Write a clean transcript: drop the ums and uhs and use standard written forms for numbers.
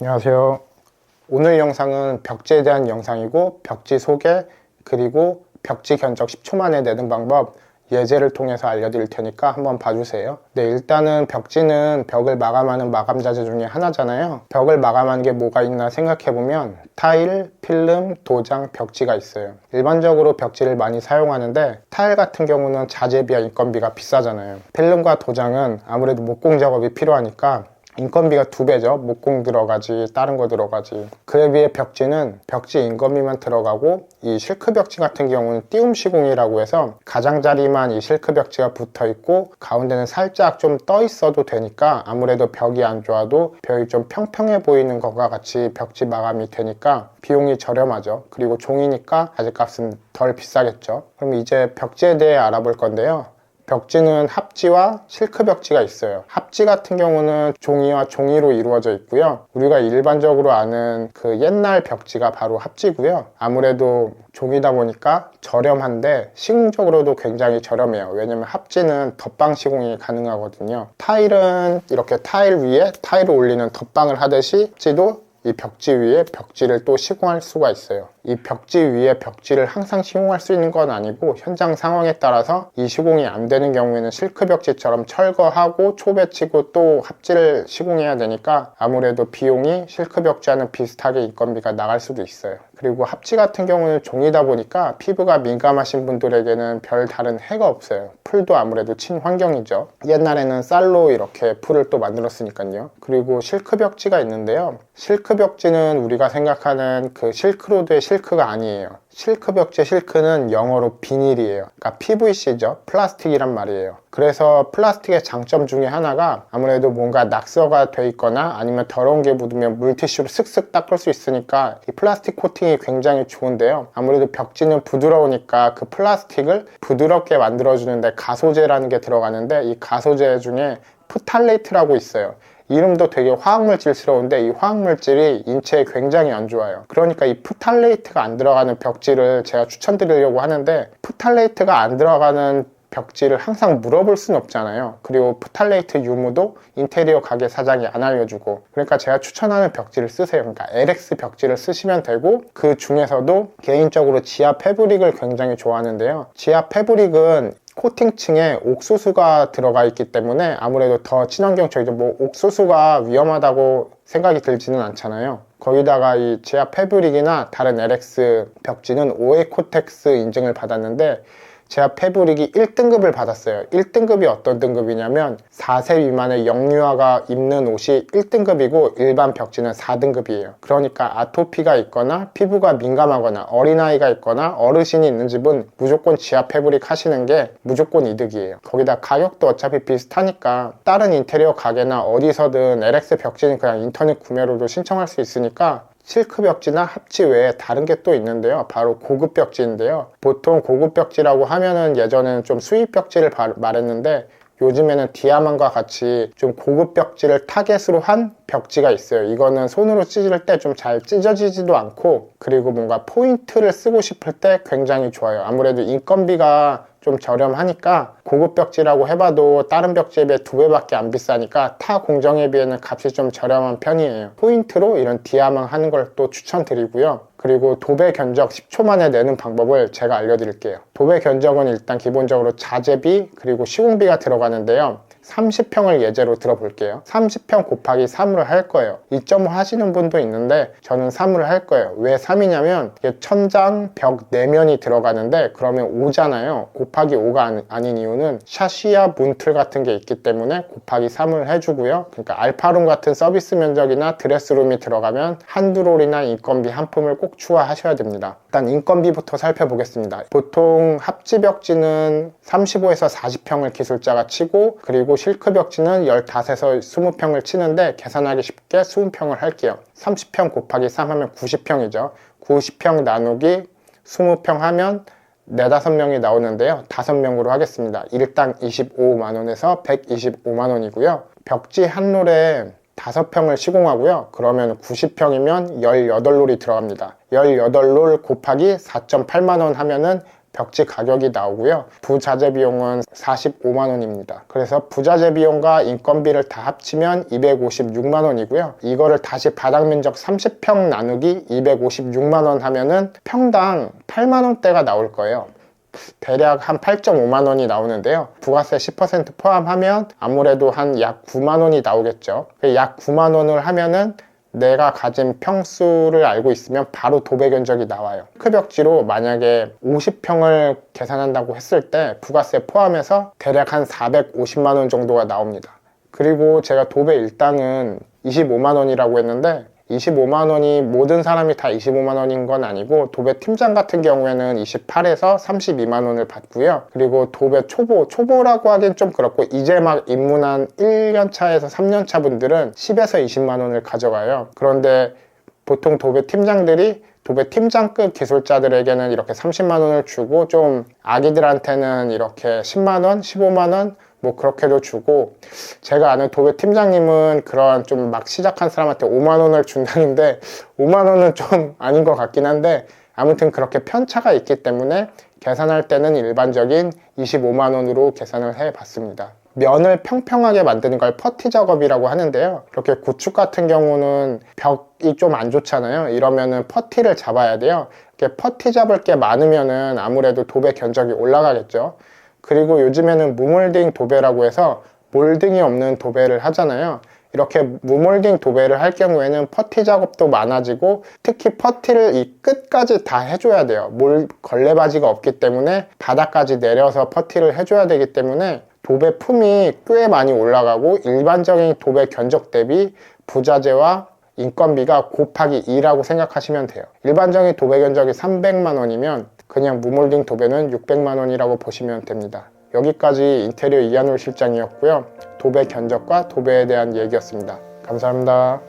안녕하세요. 오늘 영상은 벽지에 대한 영상이고 벽지 소개 그리고 벽지 견적 10초 만에 내는 방법 예제를 통해서 알려드릴 테니까 한번 봐주세요. 네, 일단은 벽지는 벽을 마감하는 마감 자재 중에 하나잖아요. 벽을 마감하는 게 뭐가 있나 생각해보면 타일, 필름, 도장, 벽지가 있어요. 일반적으로 벽지를 많이 사용하는데 타일 같은 경우는 자재비와 인건비가 비싸잖아요. 필름과 도장은 아무래도 목공 작업이 필요하니까 인건비가 2배죠. 목공 들어가지 다른 거 들어가지. 그에 비해 벽지는 벽지 인건비만 들어가고 이 실크 벽지 같은 경우는 띄움 시공이라고 해서 가장자리만 이 실크 벽지가 붙어 있고 가운데는 살짝 좀 떠 있어도 되니까 아무래도 벽이 안 좋아도 벽이 좀 평평해 보이는 것과 같이 벽지 마감이 되니까 비용이 저렴하죠. 그리고 종이니까 자재값은 덜 비싸겠죠. 그럼 이제 벽지에 대해 알아볼 건데요. 벽지는 합지와 실크 벽지가 있어요. 합지 같은 경우는 종이와 종이로 이루어져 있고요. 우리가 일반적으로 아는 그 옛날 벽지가 바로 합지고요. 아무래도 종이다 보니까 저렴한데 시공적으로도 굉장히 저렴해요. 왜냐면 합지는 덧방 시공이 가능하거든요. 타일은 이렇게 타일 위에 타일을 올리는 덧방을 하듯이 합지도 이 벽지 위에 벽지를 또 시공할 수가 있어요. 이 벽지 위에 벽지를 항상 시공할 수 있는 건 아니고 현장 상황에 따라서 이 시공이 안 되는 경우에는 실크 벽지처럼 철거하고 초배치고 또 합지를 시공해야 되니까 아무래도 비용이 실크 벽지와는 비슷하게 인건비가 나갈 수도 있어요. 그리고 합지 같은 경우는 종이다 보니까 피부가 민감하신 분들에게는 별 다른 해가 없어요. 풀도 아무래도 친환경이죠. 옛날에는 쌀로 이렇게 풀을 또 만들었으니까요. 그리고 실크 벽지가 있는데요. 실크 벽지는 우리가 생각하는 그 실크로드의 실크가 아니에요. 실크 벽지 실크는 영어로 비닐이에요. 그러니까 PVC죠. 플라스틱이란 말이에요. 그래서 플라스틱의 장점 중에 하나가 아무래도 뭔가 낙서가 돼 있거나 아니면 더러운 게 묻으면 물티슈로 슥슥 닦을 수 있으니까 이 플라스틱 코팅이 굉장히 좋은데요. 아무래도 벽지는 부드러우니까 그 플라스틱을 부드럽게 만들어주는데 가소제라는 게 들어가는데 이 가소제 중에 프탈레이트라고 있어요. 이름도 되게 화학물질스러운데 이 화학물질이 인체에 굉장히 안 좋아요. 그러니까 이 프탈레이트가 안 들어가는 벽지를 제가 추천드리려고 하는데 프탈레이트가 안 들어가는 벽지를 항상 물어볼 수는 없잖아요. 그리고 프탈레이트 유무도 인테리어 가게 사장이 안 알려주고, 그러니까 제가 추천하는 벽지를 쓰세요. 그러니까 LX 벽지를 쓰시면 되고, 그 중에서도 개인적으로 지하 패브릭을 굉장히 좋아하는데요. 지하 패브릭은 코팅층에 옥수수가 들어가 있기 때문에 아무래도 더 친환경적이죠. 뭐 옥수수가 위험하다고 생각이 들지는 않잖아요. 거기다가 이 지하 패브릭이나 다른 LX 벽지는 오에코텍스 인증을 받았는데 지하 패브릭이 1등급을 받았어요. 1등급이 어떤 등급이냐면 4세 미만의 영유아가 입는 옷이 1등급이고 일반 벽지는 4등급이에요. 그러니까 아토피가 있거나 피부가 민감하거나 어린아이가 있거나 어르신이 있는 집은 무조건 지하 패브릭 하시는 게 무조건 이득이에요. 거기다 가격도 어차피 비슷하니까 다른 인테리어 가게나 어디서든 LX 벽지는 그냥 인터넷 구매로도 신청할 수 있으니까 실크 벽지나 합지 외에 다른 게 또 있는데요. 바로 고급 벽지인데요. 보통 고급 벽지라고 하면은 예전에는 좀 수입 벽지를 말했는데 요즘에는 디아만과 같이 좀 고급 벽지를 타겟으로 한 벽지가 있어요. 이거는 손으로 찢을 때 좀 잘 찢어지지도 않고 그리고 뭔가 포인트를 쓰고 싶을 때 굉장히 좋아요. 아무래도 인건비가 좀 저렴하니까 고급 벽지라고 해봐도 다른 벽지에 비해 2배밖에 안 비싸니까 타 공정에 비해는 값이 좀 저렴한 편이에요. 포인트로 이런 디아망 하는 걸 또 추천드리고요. 그리고 도배 견적 10초 만에 내는 방법을 제가 알려드릴게요. 도배 견적은 일단 기본적으로 자재비 그리고 시공비가 들어가는데요. 30평을 예제로 들어볼게요. 30평 곱하기 3으로 할 거예요. 2.5 하시는 분도 있는데 저는 3으로 할 거예요. 왜 3이냐면 이게 천장, 벽, 내면이 들어가는데 그러면 5잖아요. 곱하기 5가 아닌 이유는 샤시와 문틀 같은 게 있기 때문에 곱하기 3을 해주고요. 그러니까 알파룸 같은 서비스 면적이나 드레스룸이 들어가면 한두 롤이나 인건비 한 푼을 꼭 추가하셔야 됩니다. 일단 인건비부터 살펴보겠습니다. 보통 합지 벽지는 35에서 40평을 기술자가 치고 그리고 실크 벽지는 15에서 20평을 치는데 계산하기 쉽게 20평을 할게요. 30평 곱하기 3 하면 90평이죠. 90평 나누기 20평 하면 4, 5명이 나오는데요. 5명으로 하겠습니다. 일당 25만원에서 125만원이고요. 벽지 한 롤에 5평을 시공하고요. 그러면 90평이면 18롤이 들어갑니다. 18롤 곱하기 4.8만원 하면은 벽지 가격이 나오고요. 부자재 비용은 45만 원입니다. 그래서 부자재 비용과 인건비를 다 합치면 256만 원이고요. 이거를 다시 바닥 면적 30평 나누기 256만 원 하면은 평당 8만 원대가 나올 거예요. 대략 한 8.5만 원이 나오는데요. 부가세 10% 포함하면 아무래도 한 약 9만 원이 나오겠죠. 약 9만 원을 하면은 내가 가진 평수를 알고 있으면 바로 도배 견적이 나와요. 크벽지로 만약에 50평을 계산한다고 했을 때 부가세 포함해서 대략 한 450만 원 정도가 나옵니다. 그리고 제가 도배 일당은 25만 원이라고 했는데 25만 원이 모든 사람이 다 25만 원인 건 아니고 도배 팀장 같은 경우에는 28에서 32만 원을 받고요. 그리고 도배 초보라고 하긴 좀 그렇고 이제 막 입문한 1년 차에서 3년 차 분들은 10에서 20만 원을 가져가요. 그런데 보통 도배 팀장들이 도배 팀장급 기술자들에게는 이렇게 30만 원을 주고 좀 아기들한테는 이렇게 10만 원, 15만 원 뭐 그렇게도 주고, 제가 아는 도배 팀장님은 그런 좀 막 시작한 사람한테 5만 원을 준다는데 5만 원은 좀 아닌 것 같긴 한데, 아무튼 그렇게 편차가 있기 때문에 계산할 때는 일반적인 25만 원으로 계산을 해 봤습니다. 면을 평평하게 만드는 걸 퍼티 작업이라고 하는데요. 이렇게 구축 같은 경우는 벽이 좀 안 좋잖아요. 이러면은 퍼티를 잡아야 돼요. 이렇게 퍼티 잡을 게 많으면은 아무래도 도배 견적이 올라가겠죠. 그리고 요즘에는 무몰딩 도배라고 해서 몰딩이 없는 도배를 하잖아요. 이렇게 무몰딩 도배를 할 경우에는 퍼티 작업도 많아지고, 특히 퍼티를 이 끝까지 다 해줘야 돼요. 걸레바지가 없기 때문에 바닥까지 내려서 퍼티를 해줘야 되기 때문에 도배 품이 꽤 많이 올라가고, 일반적인 도배 견적 대비 부자재와 인건비가 곱하기 2라고 생각하시면 돼요. 일반적인 도배 견적이 300만 원이면 그냥 무몰딩 도배는 600만 원이라고 보시면 됩니다. 여기까지 인테리어 이한울 실장이었고요. 도배 견적과 도배에 대한 얘기였습니다. 감사합니다.